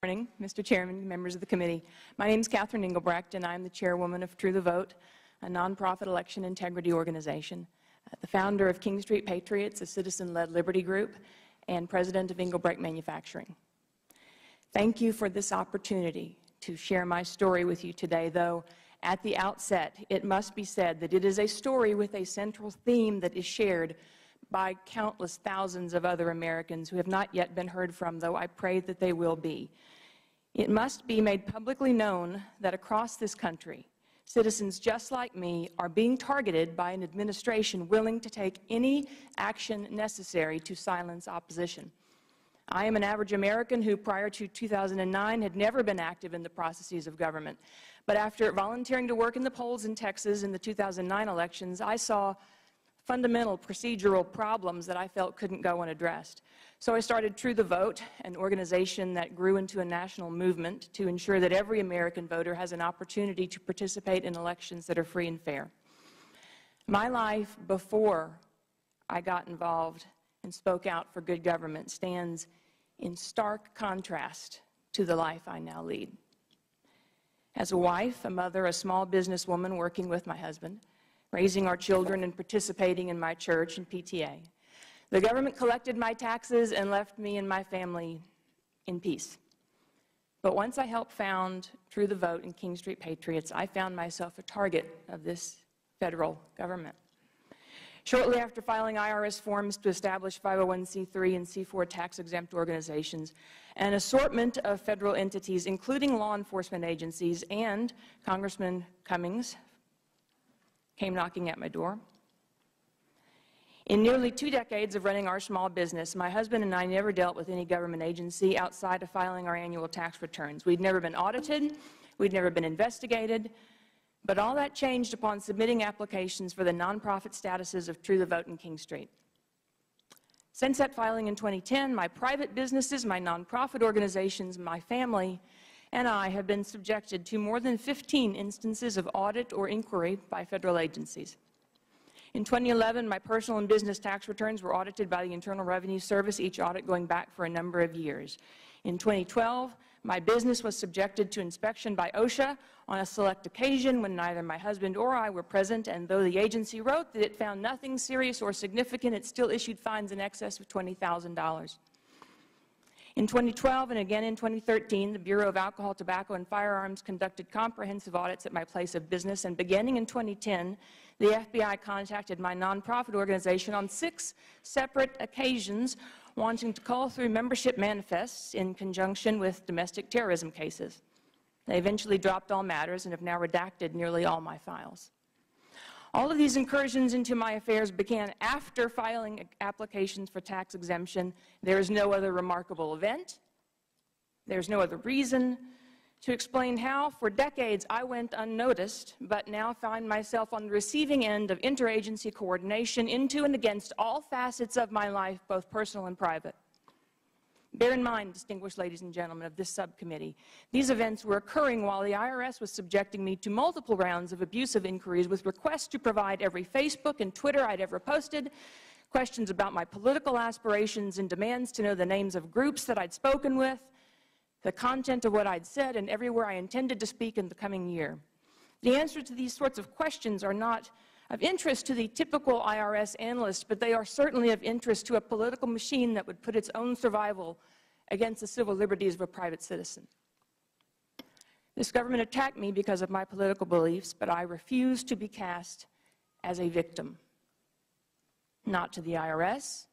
Good morning, Mr. Chairman, members of the committee. My name is Catherine Engelbrecht, and I am the chairwoman of True the Vote, a nonprofit election integrity organization, the founder of King Street Patriots, a citizen-led liberty group, and president of Engelbrecht Manufacturing. Thank you for this opportunity to share my story with you today, though at the outset it must be said that it is a story with a central theme that is shared by countless thousands of other Americans who have not yet been heard from, though I pray that they will be. It must be made publicly known that across this country, citizens just like me are being targeted by an administration willing to take any action necessary to silence opposition. I am an average American who, prior to 2009, had never been active in the processes of government. But after volunteering to work in the polls in Texas in the 2009 elections, I saw fundamental procedural problems that I felt couldn't go unaddressed. So I started True the Vote, an organization that grew into a national movement to ensure that every American voter has an opportunity to participate in elections that are free and fair. My life before I got involved and spoke out for good government stands in stark contrast to the life I now lead. As a wife, a mother, a small businesswoman working with my husband, raising our children and participating in my church and PTA, the government collected my taxes and left me and my family in peace. But once I helped found True the Vote and King Street Patriots, I found myself a target of this federal government. Shortly after filing IRS forms to establish 501c3 and C4 tax-exempt organizations, an assortment of federal entities, including law enforcement agencies, and Congressman Cummings came knocking at my door. In nearly 2 decades of running our small business, my husband and I never dealt with any government agency outside of filing our annual tax returns. We'd never been audited, we'd never been investigated, but all that changed upon submitting applications for the nonprofit statuses of True the Vote and King Street. Since that filing in 2010, my private businesses, my nonprofit organizations, my family, and I have been subjected to more than 15 instances of audit or inquiry by federal agencies. In 2011, my personal and business tax returns were audited by the Internal Revenue Service, each audit going back for a number of years. In 2012, my business was subjected to inspection by OSHA on a select occasion when neither my husband or I were present, and though the agency wrote that it found nothing serious or significant, it still issued fines in excess of $20,000. In 2012 and again in 2013, the Bureau of Alcohol, Tobacco, and Firearms conducted comprehensive audits at my place of business, and beginning in 2010, the FBI contacted my nonprofit organization on 6 separate occasions wanting to call through membership manifests in conjunction with domestic terrorism cases. They eventually dropped all matters and have now redacted nearly all my files. All of these incursions into my affairs began after filing applications for tax exemption. There is no other remarkable event. There's no other reason to explain how, for decades, I went unnoticed, but now find myself on the receiving end of interagency coordination into and against all facets of my life, both personal and private. Bear in mind, distinguished ladies and gentlemen of this subcommittee, these events were occurring while the IRS was subjecting me to multiple rounds of abusive inquiries with requests to provide every Facebook and Twitter I'd ever posted, questions about my political aspirations, and demands to know the names of groups that I'd spoken with, the content of what I'd said, and everywhere I intended to speak in the coming year. The answers to these sorts of questions are not of interest to the typical IRS analyst, but they are certainly of interest to a political machine that would put its own survival against the civil liberties of a private citizen. This government attacked me because of my political beliefs, but I refuse to be cast as a victim. Not to the IRS,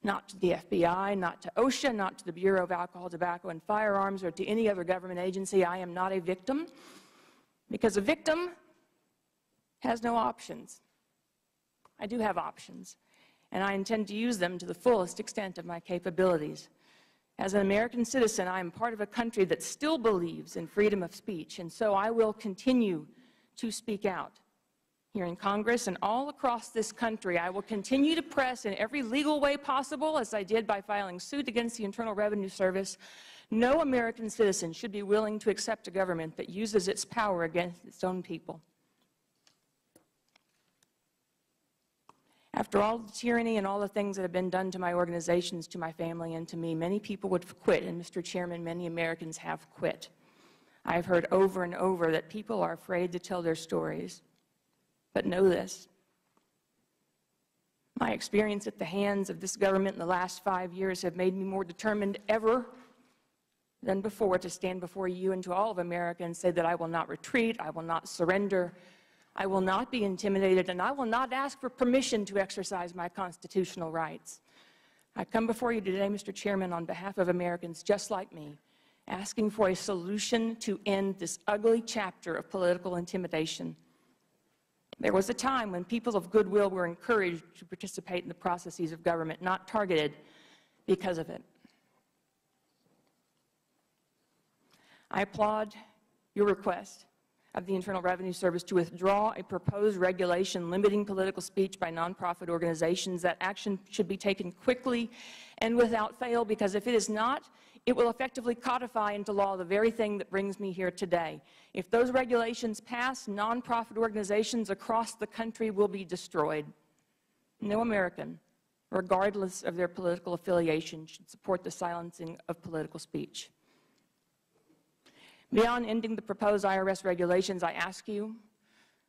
not to the FBI, not to OSHA, not to the Bureau of Alcohol, Tobacco, and Firearms, or to any other government agency. I am not a victim, because a victim has no options. I do have options, and I intend to use them to the fullest extent of my capabilities. As an American citizen, I am part of a country that still believes in freedom of speech, and so I will continue to speak out. Here in Congress and all across this country, I will continue to press in every legal way possible, as I did by filing suit against the Internal Revenue Service. No American citizen should be willing to accept a government that uses its power against its own people. After all the tyranny and all the things that have been done to my organizations, to my family, and to me, many people would quit, and Mr. Chairman, many Americans have quit. I've heard over and over that people are afraid to tell their stories. But know this. My experience at the hands of this government in the last 5 years have made me more determined ever than before to stand before you and to all of America and say that I will not retreat, I will not surrender, I will not be intimidated, and I will not ask for permission to exercise my constitutional rights. I come before you today, Mr. Chairman, on behalf of Americans just like me, asking for a solution to end this ugly chapter of political intimidation. There was a time when people of goodwill were encouraged to participate in the processes of government, not targeted because of it. I applaud your request of the Internal Revenue Service to withdraw a proposed regulation limiting political speech by nonprofit organizations. That action should be taken quickly and without fail, because if it is not, it will effectively codify into law the very thing that brings me here today. If those regulations pass, nonprofit organizations across the country will be destroyed. No American, regardless of their political affiliation, should support the silencing of political speech. Beyond ending the proposed IRS regulations, I ask you,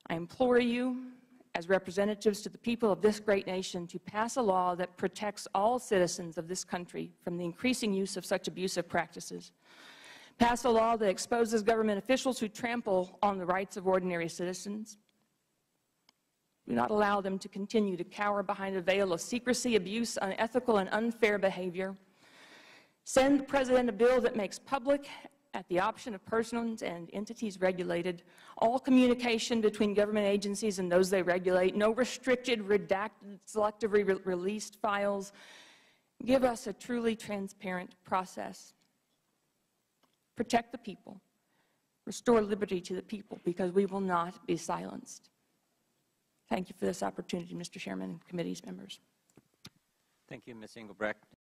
I implore you, as representatives to the people of this great nation, to pass a law that protects all citizens of this country from the increasing use of such abusive practices. Pass a law that exposes government officials who trample on the rights of ordinary citizens. Do not allow them to continue to cower behind a veil of secrecy, abuse, unethical, and unfair behavior. Send the President a bill that makes public, at the option of persons and entities regulated, all communication between government agencies and those they regulate, no restricted, redacted, selectively released files. Give us a truly transparent process. Protect the people. Restore liberty to the people, because we will not be silenced. Thank you for this opportunity, Mr. Chairman and committee's members. Thank you, Ms. Engelbrecht.